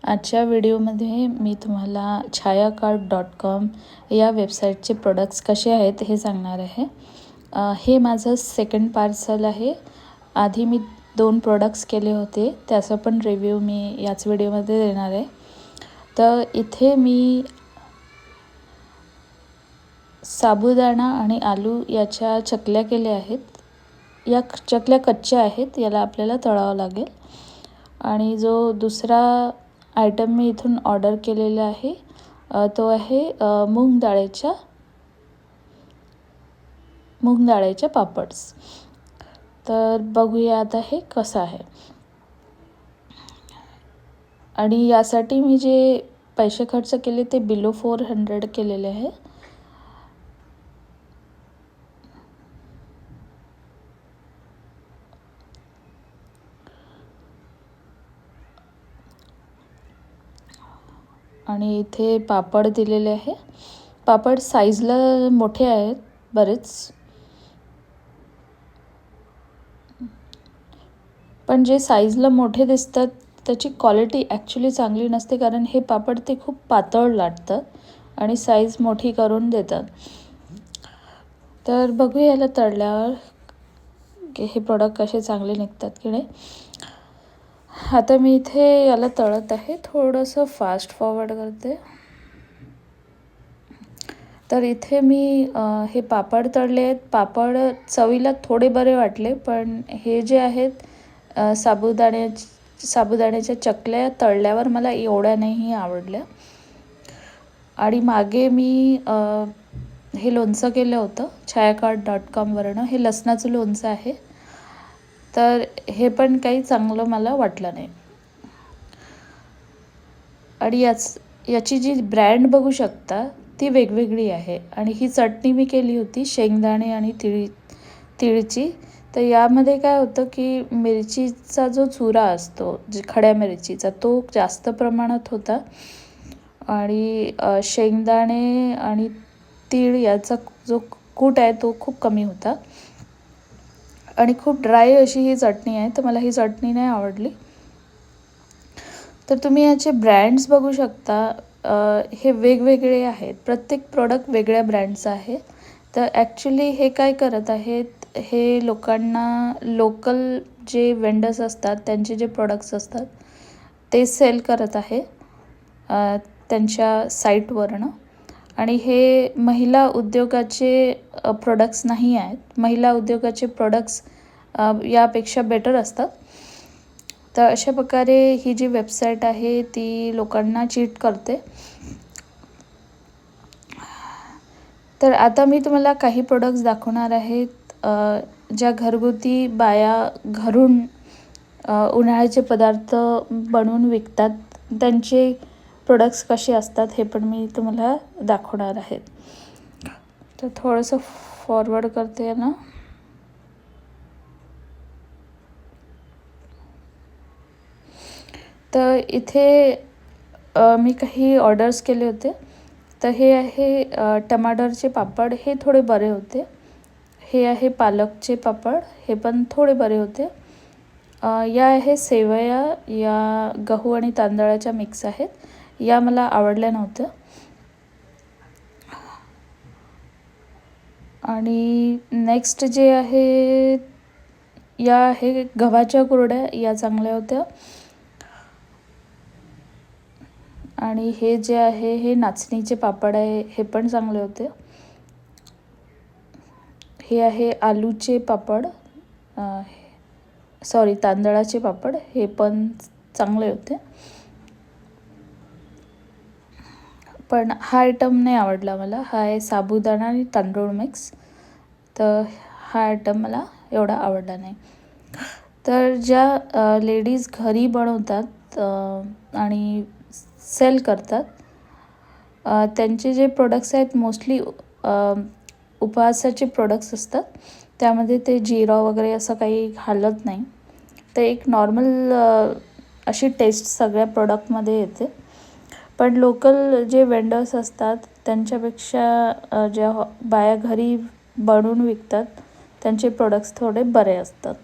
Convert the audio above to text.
आजच्या व्हिडिओमध्ये मी तुम्हाला छायाकार्ट.com या वेबसाईटचे प्रोडक्ट्स कसे आहेत हे सांगणार आहे. हे माझं सेकंड पार्सल आहे. आधी मी 2 प्रोडक्ट्स केले होते, त्याचा पण रिव्ह्यू मी याच व्हिडिओमध्ये देणार आहे. तर इथे मी साबुदाणा आणि आलू याच्या चकल्या केल्या आहेत. या चकल्या कच्च्या आहेत, याला आपल्याला तळावं लागेल. आणि जो दुसरा आयटम मी इथून ऑर्डर केलेला आहे तो आहे मूग डाळीच्या पापड्स. तर बघूया आता हे कसं आहे. आणि यासाठी मी जे पैसे खर्च केले ते बिलो 400 केलेले आहे. आणि इथे पापड दिलेले आहे. पापड साईजला मोठे आहेत बरेच, पण जे साईजला मोठे दिसतात त्याची क्वालिटी ॲक्च्युली चांगली नसते, कारण हे पापड ते खूप पातळ लाटतात आणि साईज मोठी करून देतात. तर बघूया याला तळल्यावर की हे प्रोडक्ट कसे चांगले निघतात की नाही. आता मी इथे याला तळत आहे, थोडंसं फास्ट फॉरवर्ड करते. तर इथे मी हे पापड तळले आहेत. पापड चवीला थोडे बरे वाटले, पण हे जे आहेत साबुदाण्याच्या चकल्या तळल्यावर मला एवढ्या नाही आवडल्या. आणि मागे मी हे लोणचं केलं होतं छायाकार्ट.com वरनं. हे लसणाचं लोणचं आहे. तर हे पण काही चांगलं मला वाटलं नाही. आणि याची जी ब्रँड बघू शकता ती वेगवेगळी आहे. आणि ही चटणी मी केली होती शेंगदाणे आणि तिळची. तर यामध्ये काय होतं की मिरचीचा जो चुरा असतो, जे खड्या मिरचीचा, तो जास्त प्रमाणात होता. आणि शेंगदाणे आणि तीळ याचा जो कूट आहे तो खूप कमी होता. आणि खूप ड्राय अशी ही चटणी आहे, तर मला ही चटणी नाही आवडली. तर तुम्ही याचे ब्रँड्स बघू शकता. हे वेगवेगळे आहेत, प्रत्येक प्रोडक्ट वेगळ्या ब्रँडचं आहे. तर ॲक्च्युली हे काय करत आहेत, हे लोकांना लोकल जे वेंडर्स असतात त्यांचे जे प्रोडक्ट्स असतात ते सेल करत आहे त्यांच्या साईटवरनं. आणि हे महिला उद्योगाचे प्रोडक्ट्स नाही आहेत. महिला उद्योगाचे प्रोडक्ट्स यापेक्षा बेटर असतात. तर अशा प्रकारे ही जी वेबसाईट आहे ती लोकांना चीट करते. तर आता मी तुम्हाला काही प्रोडक्ट्स दाखवणार आहेत, ज्या घरगुती बाया घरून उन्हाळ्याचे पदार्थ बनवून विकतात. त्यांचे प्रोडक्ट्स कसे असतात हे पण मी तुम्हाला दाखवणार आहे. तर थोडंसं फॉरवर्ड करते ना. तर इथे मी काही ऑर्डर्स केले होते. तर हे आहे टमाटरचे पापड, हे थोडे बरे होते. हे आहे पालकचे पापड, हे पण थोडे बरे होते. या आहे सेवया, या गहू आणि तांदळाच्या मिक्स आहेत. या मला आवडल्या नव्हत्या. आणि नेक्स्ट जे आहे या आहे गव्हाच्या कुरड्या, या चांगल्या होत्या. आणि हे जे आहे हे नाचणीचे पापड आहे, हे पण चांगले होते. हे आहे आलूचे पापड, तांदळाचे पापड, हे पण चांगले होते. पण हा आयटम नाही आवडला मला. हा आहे साबुदाणा आणि तांदूळ मिक्स. तर हा आयटम मला एवढा आवडला नाही. तर ज्या लेडीज घरी बनवतात आणि सेल करतात, त्यांचे जे प्रोडक्ट्स आहेत मोस्टली उपवासाचे प्रोडक्ट्स असतात. त्यामध्ये ते जिरा वगैरे असं काही घालत नाही. तर एक नॉर्मल अशी टेस्ट सगळ्या प्रोडक्टमध्ये येते. पण लोकल जे वेंडर्स असतात त्यांच्यापेक्षा ज्या बाया घरी बनवून विकतात त्यांचे प्रोडक्ट्स थोडे बरे असतात.